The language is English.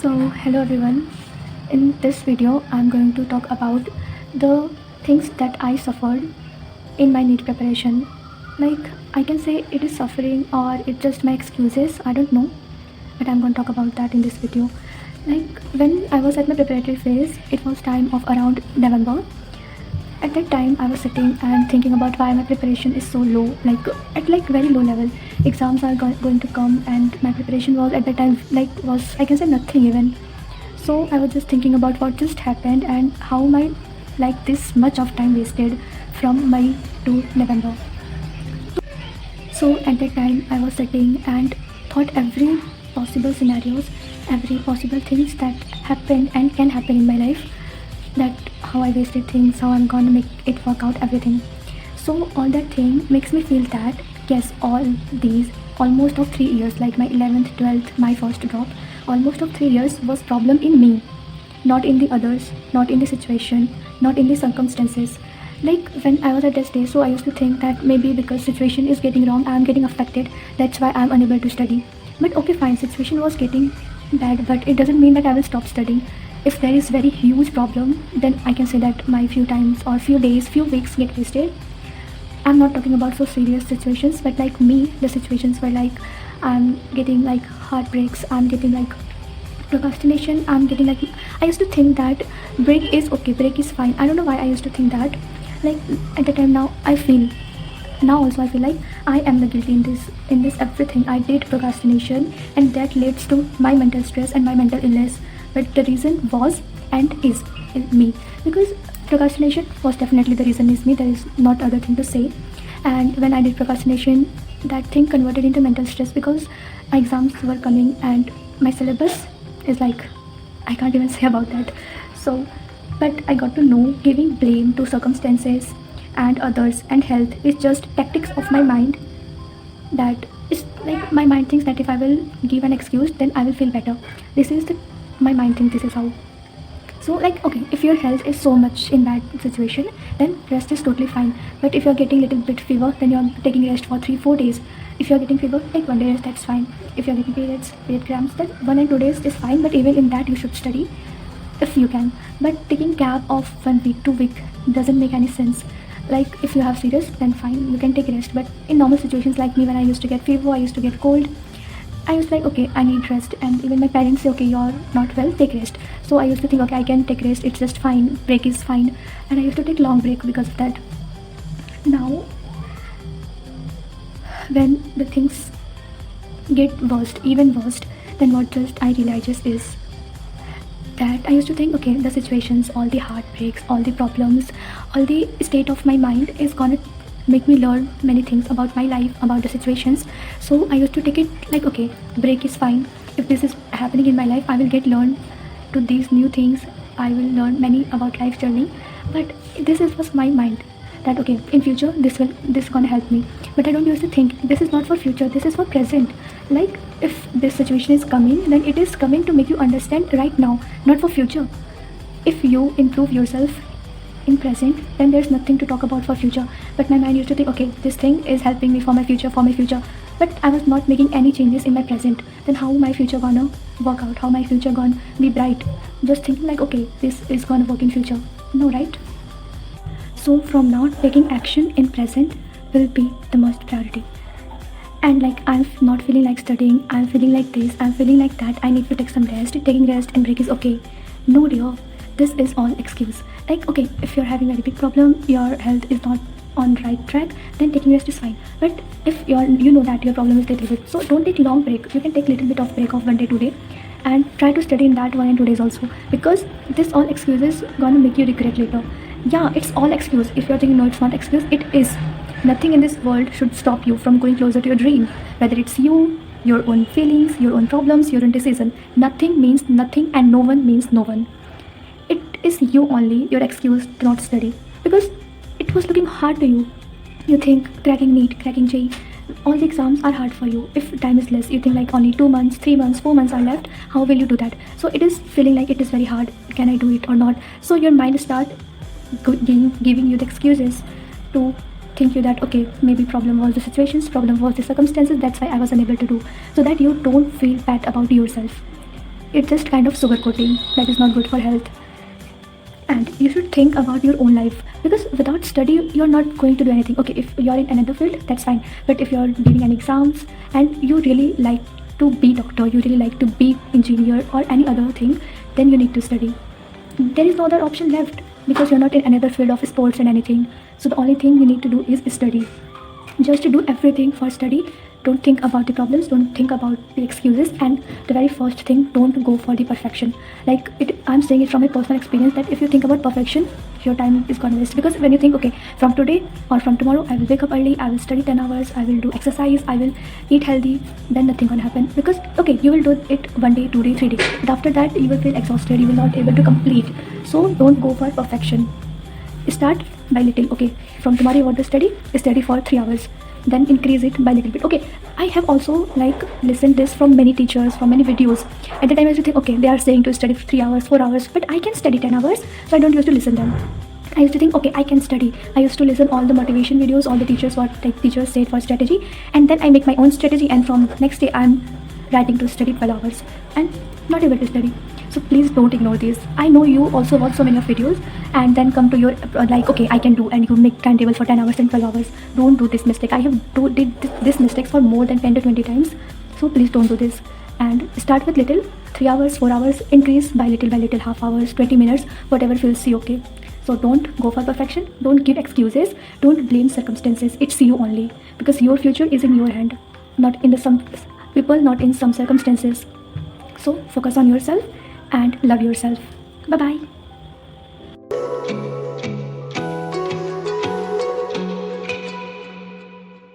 Hello everyone. In this video, I'm going to talk about the things that I suffered in my NEET preparation. Like, I can say it is suffering or it's just my excuses, I don't know, but I'm going to talk about that in this video. Like, when I was at my preparatory phase, it was time of around November. At that time, I was sitting and thinking about why my preparation is so low, like at very low level. Exams are going to come, and my preparation was at that time was, I can say, nothing even. So I was just thinking about what just happened and how my this much of time wasted from May to November. So at that time, I was sitting and thought every possible scenarios, every possible things that happened and can happen in my life, that how I wasted things, how I'm gonna make it work out, everything. So all that thing makes me feel that yes, all these almost of 3 years, like my 11th, 12th, my first drop, almost of 3 years was problem in me, not in the others, not in the situation, not in the circumstances. Like when I was at that stage, so I used to think that maybe because situation is getting wrong, I'm getting affected, that's why I'm unable to study. But okay, fine, situation was getting bad, but it doesn't mean that I will stop studying. If there is very huge problem, then I can say that my few times or few days, few weeks get wasted. I'm not talking about so serious situations, but like me, the situations where like I'm getting like heartbreaks, I'm getting like procrastination, I'm getting like, I used to think that break is okay, break is fine. I don't know why I used to think that. Like at the time, now I feel, now also I feel like I am the guilty in this everything. I did procrastination, and that leads to my mental stress and my mental illness. But the reason was and is me, because procrastination was definitely the reason is me. There is not other thing to say. And when I did procrastination, that thing converted into mental stress because exams were coming and my syllabus is like, I can't even say about that. So but I got to know giving blame to circumstances and others and health is just tactics of my mind. That is like my mind thinks that if I will give an excuse, then I will feel better. This is the my mind thinks this is how. So like okay, if your health is so much in bad situation, then rest is totally fine. But if you're getting little bit fever, then you're taking rest for 3-4 days. If you're getting fever, take 1 day rest, that's fine. If you're getting period cramps, then 1 and 2 days is fine. But even in that, you should study if you can. But taking gap of 1 week, 2 week doesn't make any sense. Like if you have serious, then fine, you can take rest. But in normal situations like me, when I used to get fever, I used to get cold, I was like, okay, I need rest. And even my parents say, okay, you're not well, take rest. So I used to think, okay, I can take rest, it's just fine, break is fine. And I used to take long break because of that. Now, when the things get worst, even worst, then what just I realizes is that I used to think, okay, the situations, all the heartbreaks, all the problems, all the state of my mind is gonna make me learn many things about my life, about the situations. So I used to take it like, okay, break is fine. If this is happening in my life, I will get learn to these new things. I will learn many about life journey. But this was my mind that okay, in future this gonna help me. But I don't used to think this is not for future, this is for present. Like if this situation is coming, then it is coming to make you understand right now, not for future. If you improve yourself in present, then there's nothing to talk about for future. But my mind used to think, okay, this thing is helping me for my future, but I was not making any changes in my present. Then how my future gonna work out, how my future gonna be bright? Just thinking like, okay, this is gonna work in future. No, right? So from now, taking action in present will be the most priority. And like I'm not feeling like studying, I'm feeling like this, I'm feeling like that, I need to take some rest. Taking rest and break is okay. No dear, this is all excuse. Like okay, if you're having a very big problem, your health is not on right track, then taking rest is fine. But if you know that your problem is little bit, so don't take long break. You can take little bit of break of 1 day, 2 day, and try to study in that 1 and 2 days also. Because this all excuses gonna make you regret later. Yeah, it's all excuse. If you're thinking no, it's not excuse, it is. Nothing in this world should stop you from going closer to your dream. Whether it's you, your own feelings, your own problems, your own decision. Nothing means nothing, and no one means no one. It is you only, your excuse to not study. Because it was looking hard to you. You think cracking NEET, cracking JEE, all the exams are hard for you. If time is less, you think like only 2 months, 3 months, 4 months are left. How will you do that? So it is feeling like it is very hard. Can I do it or not? So your mind start giving you the excuses to think you that okay, maybe problem was the situations, problem was the circumstances, that's why I was unable to do. So that you don't feel bad about yourself. it's just kind of sugar coating that is not good for health. And you should think about your own life, because without study you're not going to do anything. Okay, if you're in another field, that's fine, but if you're giving any exams and you really like to be doctor, you really like to be engineer or any other thing, then you need to study. There is no other option left, because you're not in another field of sports and anything. So the only thing you need to do is study. Just do everything for study. Don't think about the problems, don't think about the excuses, and the very first thing, don't go for the perfection. Like I'm saying it from a personal experience, that if you think about perfection, your time is gonna waste. Because when you think, okay, from today or from tomorrow I will wake up early, I will study 10 hours, I will do exercise, I will eat healthy, then nothing gonna happen. Because okay, you will do it 1 day, 2 day, 3 days, but after that you will feel exhausted, you will not able to complete. So don't go for perfection. Start by little. Okay, from tomorrow you want to study for 3 hours, then increase it by little bit. Okay, I have also like listened this from many teachers, from many videos. At the time I used to think, okay, they are saying to study 3 hours, 4 hours, but I can study 10 hours, so I don't used to listen them. I used to think, okay, I can study. I used to listen all the motivation videos, all the teachers, what like teachers said for strategy, and then I make my own strategy, and from next day I'm writing to study 12 hours and not able to study. So please don't ignore this. I know you also watch so many of videos and then come to your like, okay, I can do, and you make timetable for 10 hours and 12 hours. Don't do this mistake. I have did this mistakes for more than 10 to 20 times. So please don't do this, and start with little. 3 hours, 4 hours, increase by little, half hours, 20 minutes, whatever feels you okay. So don't go for perfection, don't give excuses, don't blame circumstances. It's you only, because your future is in your hand, not in the some people, not in some circumstances. So focus on yourself and love yourself. Bye bye.